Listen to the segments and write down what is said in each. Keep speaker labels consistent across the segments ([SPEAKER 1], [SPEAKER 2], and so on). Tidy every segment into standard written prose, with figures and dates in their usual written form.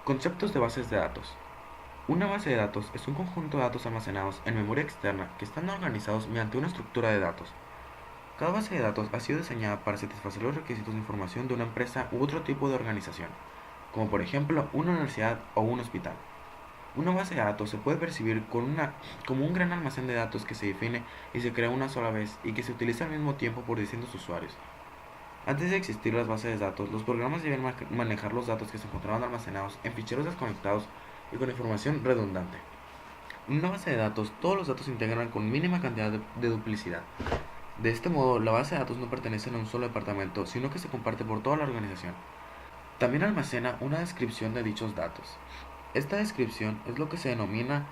[SPEAKER 1] Conceptos de bases de datos. Una base de datos es un conjunto de datos almacenados en memoria externa que están organizados mediante una estructura de datos. Cada base de datos ha sido diseñada para satisfacer los requisitos de información de una empresa u otro tipo de organización, como por ejemplo una universidad o un hospital. Una base de datos se puede percibir como un gran almacén de datos que se define y se crea una sola vez y que se utiliza al mismo tiempo por distintos usuarios. Antes de existir las bases de datos, los programas debían manejar los datos que se encontraban almacenados en ficheros desconectados y con información redundante. En una base de datos, todos los datos se integran con mínima cantidad de duplicidad. De este modo, la base de datos no pertenece a un solo departamento, sino que se comparte por toda la organización. También almacena una descripción de dichos datos. Esta descripción es lo que se denomina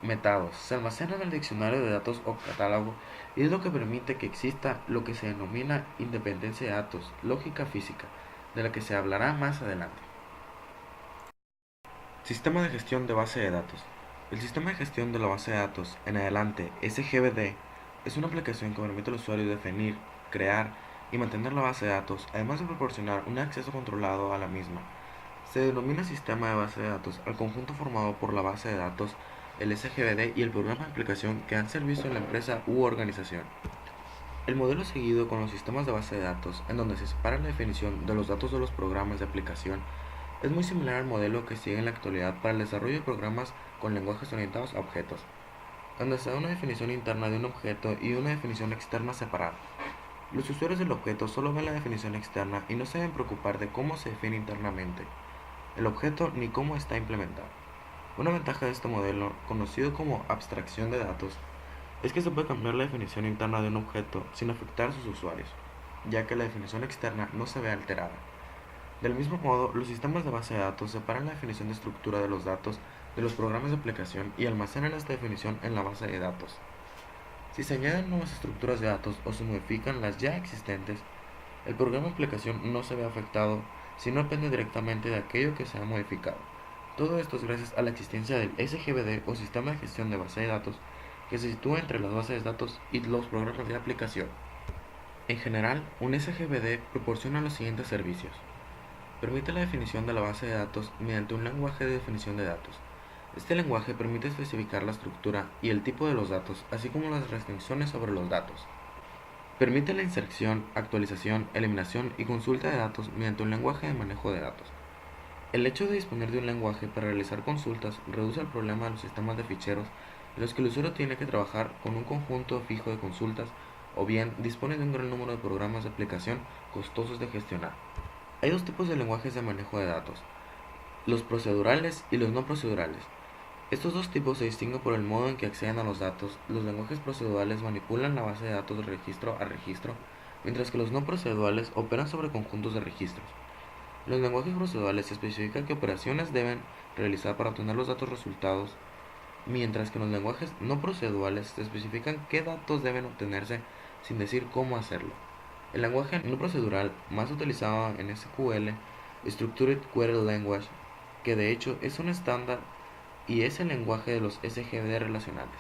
[SPEAKER 1] metadatos. Se almacena en el diccionario de datos o catálogo y es lo que permite que exista lo que se denomina independencia de datos, lógica física, de la que se hablará más adelante. Sistema de gestión de base de datos. El sistema de gestión de la base de datos, en adelante SGBD, es una aplicación que permite al usuario definir, crear y mantener la base de datos, además de proporcionar un acceso controlado a la misma. Se denomina sistema de base de datos al conjunto formado por la base de datos, el SGBD y el programa de aplicación que dan servicio a la empresa u organización. El modelo seguido con los sistemas de base de datos, en donde se separa la definición de los datos de los programas de aplicación, es muy similar al modelo que sigue en la actualidad para el desarrollo de programas con lenguajes orientados a objetos, donde se da una definición interna de un objeto y una definición externa separada. Los usuarios del objeto solo ven la definición externa y no se deben preocupar de cómo se define internamente el objeto ni cómo está implementado. Una ventaja de este modelo, conocido como abstracción de datos, es que se puede cambiar la definición interna de un objeto sin afectar a sus usuarios, ya que la definición externa no se ve alterada. Del mismo modo, los sistemas de base de datos separan la definición de estructura de los datos de los programas de aplicación y almacenan esta definición en la base de datos. Si se añaden nuevas estructuras de datos o se modifican las ya existentes, el programa de aplicación no se ve afectado si no depende directamente de aquello que se ha modificado. Todo esto es gracias a la existencia del SGBD o sistema de gestión de base de datos que se sitúa entre las bases de datos y los programas de aplicación. En general, un SGBD proporciona los siguientes servicios. Permite la definición de la base de datos mediante un lenguaje de definición de datos. Este lenguaje permite especificar la estructura y el tipo de los datos, así como las restricciones sobre los datos. Permite la inserción, actualización, eliminación y consulta de datos mediante un lenguaje de manejo de datos. El hecho de disponer de un lenguaje para realizar consultas reduce el problema de los sistemas de ficheros en los que el usuario tiene que trabajar con un conjunto fijo de consultas o bien dispone de un gran número de programas de aplicación costosos de gestionar. Hay dos tipos de lenguajes de manejo de datos, los procedurales y los no procedurales. Estos dos tipos se distinguen por el modo en que acceden a los datos. Los lenguajes procedurales manipulan la base de datos de registro a registro, mientras que los no procedurales operan sobre conjuntos de registros. En los lenguajes procedurales se especifica qué operaciones deben realizar para obtener los datos resultados, mientras que en los lenguajes no procedurales se especifican qué datos deben obtenerse sin decir cómo hacerlo. El lenguaje no procedural más utilizado en SQL, Structured Query Language, que de hecho es un estándar y es el lenguaje de los SGD relacionales.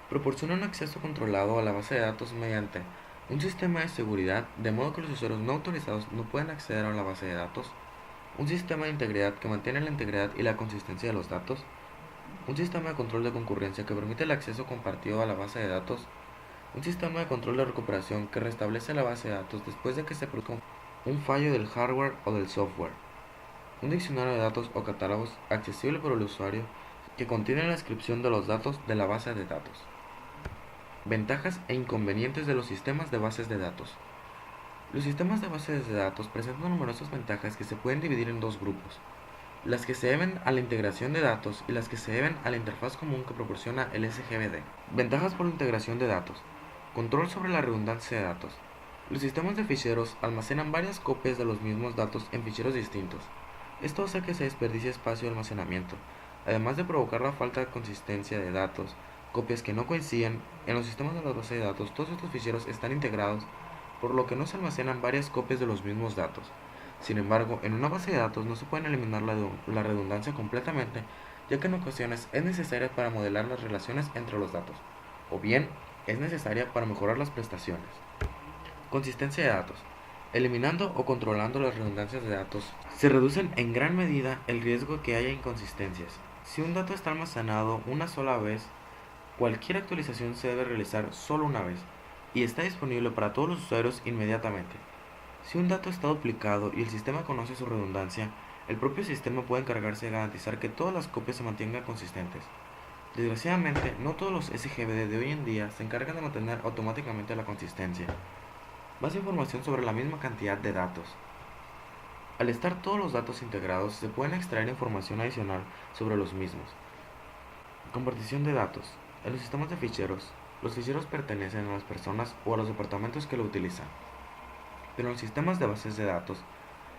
[SPEAKER 1] Proporciona un acceso controlado a la base de datos mediante un sistema de seguridad, de modo que los usuarios no autorizados no pueden acceder a la base de datos, un sistema de integridad que mantiene la integridad y la consistencia de los datos, un sistema de control de concurrencia que permite el acceso compartido a la base de datos, un sistema de control de recuperación que restablece la base de datos después de que se produzca un fallo del hardware o del software, un diccionario de datos o catálogos accesible por el usuario que contiene la descripción de los datos de la base de datos. Ventajas e inconvenientes de los sistemas de bases de datos. Los sistemas de bases de datos presentan numerosas ventajas que se pueden dividir en dos grupos: las que se deben a la integración de datos y las que se deben a la interfaz común que proporciona el SGBD. Ventajas por la integración de datos. Control sobre la redundancia de datos. Los sistemas de ficheros almacenan varias copias de los mismos datos en ficheros distintos. Esto hace que se desperdicie espacio de almacenamiento, además de provocar la falta de consistencia de datos, copias que no coinciden. En los sistemas de la base de datos, todos estos ficheros están integrados, por lo que no se almacenan varias copias de los mismos datos. Sin embargo, en una base de datos no se puede eliminar la redundancia completamente, ya que en ocasiones es necesaria para modelar las relaciones entre los datos, o bien es necesaria para mejorar las prestaciones. Consistencia de datos. eliminando o controlando las redundancias de datos. Se reducen en gran medida el riesgo que haya inconsistencias. Si un dato está almacenado una sola vez, cualquier actualización se debe realizar solo una vez y está disponible para todos los usuarios inmediatamente. Si un dato está duplicado y el sistema conoce su redundancia, el propio sistema puede encargarse de garantizar que todas las copias se mantengan consistentes. Desgraciadamente, no todos los SGBD de hoy en día se encargan de mantener automáticamente la consistencia. Más información sobre la misma cantidad de datos. Al estar todos los datos integrados, se pueden extraer información adicional sobre los mismos. Compartición de datos. En los sistemas de ficheros, los ficheros pertenecen a las personas o a los departamentos que lo utilizan. Pero en los sistemas de bases de datos,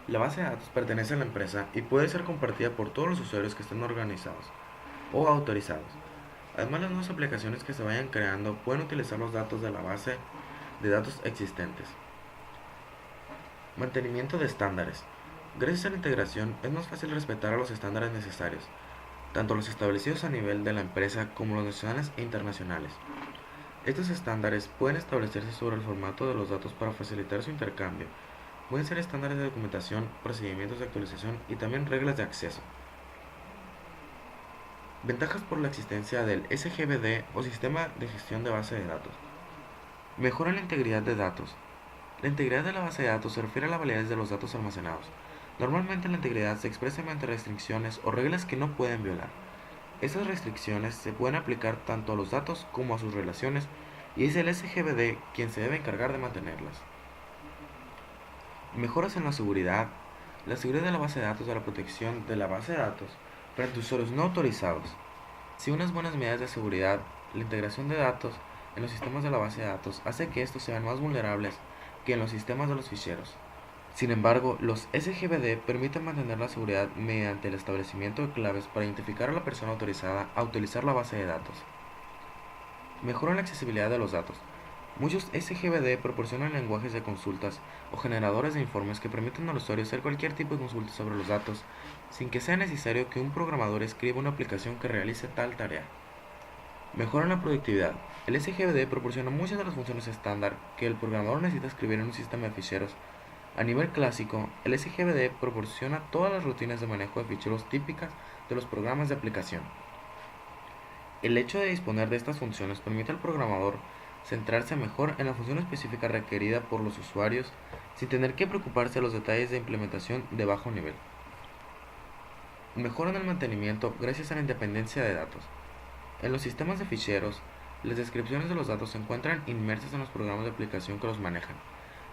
[SPEAKER 1] la base de datos pertenece a la empresa y puede ser compartida por todos los usuarios que estén organizados o autorizados. Además, las nuevas aplicaciones que se vayan creando pueden utilizar los datos de la base de datos existentes. Mantenimiento de estándares. Gracias a la integración es más fácil respetar a los estándares necesarios, tanto los establecidos a nivel de la empresa como los nacionales e internacionales. Estos estándares pueden establecerse sobre el formato de los datos para facilitar su intercambio. Pueden ser estándares de documentación, procedimientos de actualización y también reglas de acceso. Ventajas por la existencia del SGBD o sistema de gestión de base de datos. Mejora la integridad de datos. La integridad de la base de datos se refiere a la validez de los datos almacenados. Normalmente la integridad se expresa mediante restricciones o reglas que no pueden violar. Estas restricciones se pueden aplicar tanto a los datos como a sus relaciones y es el SGBD quien se debe encargar de mantenerlas. Mejoras en la seguridad. La seguridad de la base de datos de la protección de la base de datos frente a usuarios no autorizados. Si unas buenas medidas de seguridad, la integración de datos en los sistemas de la base de datos hace que estos sean más vulnerables que en los sistemas de los ficheros. Sin embargo, los SGBD permiten mantener la seguridad mediante el establecimiento de claves para identificar a la persona autorizada a utilizar la base de datos. Mejoran la accesibilidad de los datos. Muchos SGBD proporcionan lenguajes de consultas o generadores de informes que permiten al usuario hacer cualquier tipo de consulta sobre los datos sin que sea necesario que un programador escriba una aplicación que realice tal tarea. Mejoran la productividad. El SGBD proporciona muchas de las funciones estándar que el programador necesita escribir en un sistema de ficheros. A nivel clásico, el SGBD proporciona todas las rutinas de manejo de ficheros típicas de los programas de aplicación. El hecho de disponer de estas funciones permite al programador centrarse mejor en la función específica requerida por los usuarios sin tener que preocuparse de los detalles de implementación de bajo nivel. Mejoran el mantenimiento gracias a la independencia de datos. En los sistemas de ficheros, las descripciones de los datos se encuentran inmersas en los programas de aplicación que los manejan.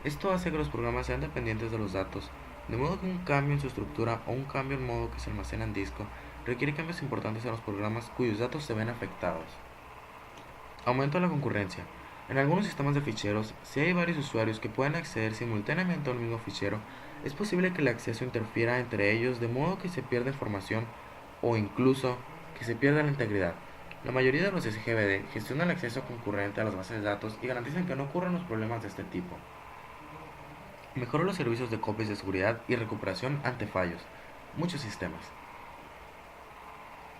[SPEAKER 1] Esto hace que los programas sean dependientes de los datos, de modo que un cambio en su estructura o un cambio en modo que se almacena en disco requiere cambios importantes en los programas cuyos datos se ven afectados. Aumento de la concurrencia. En algunos sistemas de ficheros, si hay varios usuarios que pueden acceder simultáneamente a un mismo fichero, es posible que el acceso interfiera entre ellos de modo que se pierda información o incluso que se pierda la integridad. La mayoría de los SGBD gestionan el acceso concurrente a las bases de datos y garantizan que no ocurran los problemas de este tipo. Mejora los servicios de copias de seguridad y recuperación ante fallos. Muchos sistemas.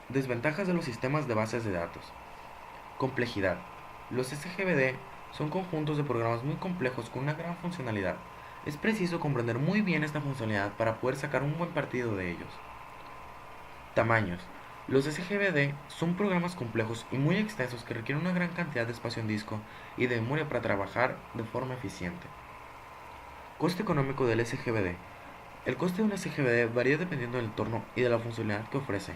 [SPEAKER 1] Desventajas de los sistemas de bases de datos. Complejidad. Los SGBD son conjuntos de programas muy complejos con una gran funcionalidad. Es preciso comprender muy bien esta funcionalidad para poder sacar un buen partido de ellos. Tamaños. Los SGBD son programas complejos y muy extensos que requieren una gran cantidad de espacio en disco y de memoria para trabajar de forma eficiente. Coste económico del SGBD. El coste de un SGBD varía dependiendo del entorno y de la funcionalidad que ofrece.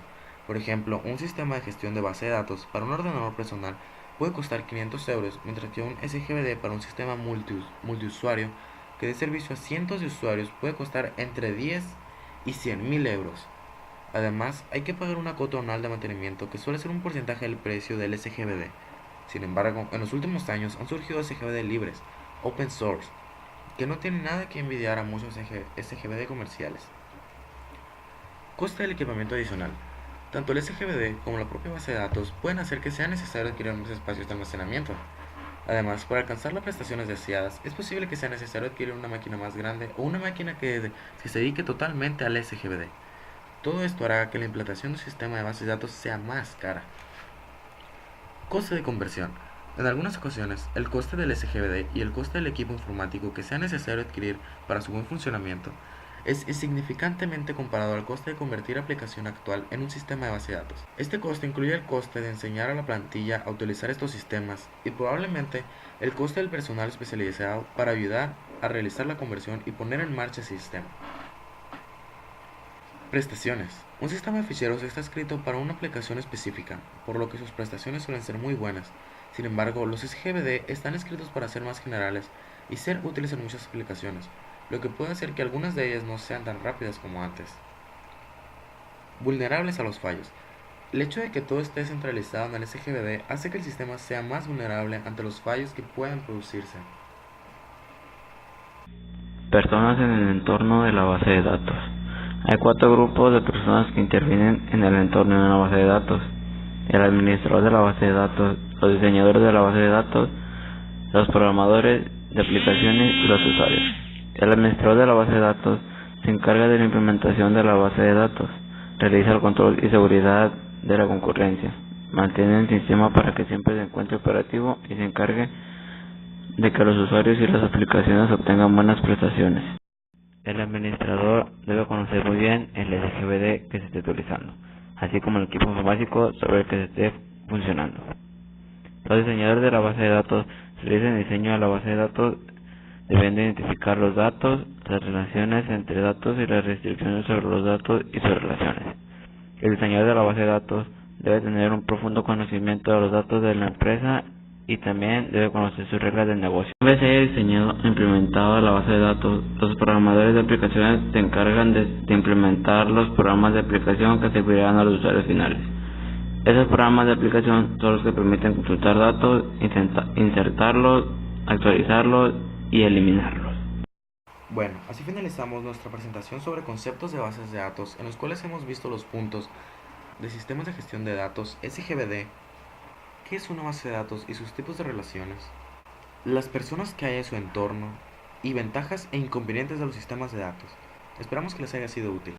[SPEAKER 1] Por ejemplo, un sistema de gestión de base de datos para un ordenador personal puede costar 500 euros, mientras que un SGBD para un sistema multiusuario que dé servicio a cientos de usuarios puede costar entre 10 y 100.000 euros. Además, hay que pagar una cuota anual de mantenimiento que suele ser un porcentaje del precio del SGBD. Sin embargo, en los últimos años han surgido SGBD libres, open source, que no tienen nada que envidiar a muchos SGBD comerciales. Coste del equipamiento adicional. Tanto el SGBD como la propia base de datos pueden hacer que sea necesario adquirir más espacios de almacenamiento. Además, para alcanzar las prestaciones deseadas, es posible que sea necesario adquirir una máquina más grande o una máquina que se dedique totalmente al SGBD. Todo esto hará que la implantación de un sistema de bases de datos sea más cara. Coste de conversión. En algunas ocasiones, el coste del SGBD y el coste del equipo informático que sea necesario adquirir para su buen funcionamiento es insignificantemente comparado al coste de convertir la aplicación actual en un sistema de base de datos. Este coste incluye el coste de enseñar a la plantilla a utilizar estos sistemas y probablemente el coste del personal especializado para ayudar a realizar la conversión y poner en marcha ese sistema. Prestaciones. Un sistema de ficheros está escrito para una aplicación específica, por lo que sus prestaciones suelen ser muy buenas. Sin embargo, los SGBD están escritos para ser más generales y ser útiles en muchas aplicaciones, lo que puede hacer que algunas de ellas no sean tan rápidas como antes. Vulnerables a los fallos. El hecho de que todo esté centralizado en el SGBD hace que el sistema sea más vulnerable ante los fallos que puedan producirse.
[SPEAKER 2] Personas en el entorno de la base de datos. Hay 4 grupos de personas que intervienen en el entorno de una base de datos: el administrador de la base de datos, los diseñadores de la base de datos, los programadores de aplicaciones y los usuarios. El administrador de la base de datos se encarga de la implementación de la base de datos, realiza el control y seguridad de la concurrencia, mantiene el sistema para que siempre se encuentre operativo y se encargue de que los usuarios y las aplicaciones obtengan buenas prestaciones. El administrador debe conocer muy bien el SGBD que se esté utilizando, así como el equipo informático sobre el que se esté funcionando. Los diseñadores de la base de datos realizan el diseño de la base de datos, debiendo identificar los datos, las relaciones entre datos y las restricciones sobre los datos y sus relaciones. El diseñador de la base de datos debe tener un profundo conocimiento de los datos de la empresa y también debe conocer sus reglas del negocio. Una vez haya diseñado e implementado la base de datos, los programadores de aplicaciones se encargan de implementar los programas de aplicación que servirán a los usuarios finales. Esos programas de aplicación son los que permiten consultar datos, insertarlos, actualizarlos y eliminarlos.
[SPEAKER 1] Bueno, así finalizamos nuestra presentación sobre conceptos de bases de datos, en los cuales hemos visto los puntos de sistemas de gestión de datos, SGBD, qué es una base de datos y sus tipos de relaciones, las personas que hay en su entorno y ventajas e inconvenientes de los sistemas de datos. Esperamos que les haya sido útil.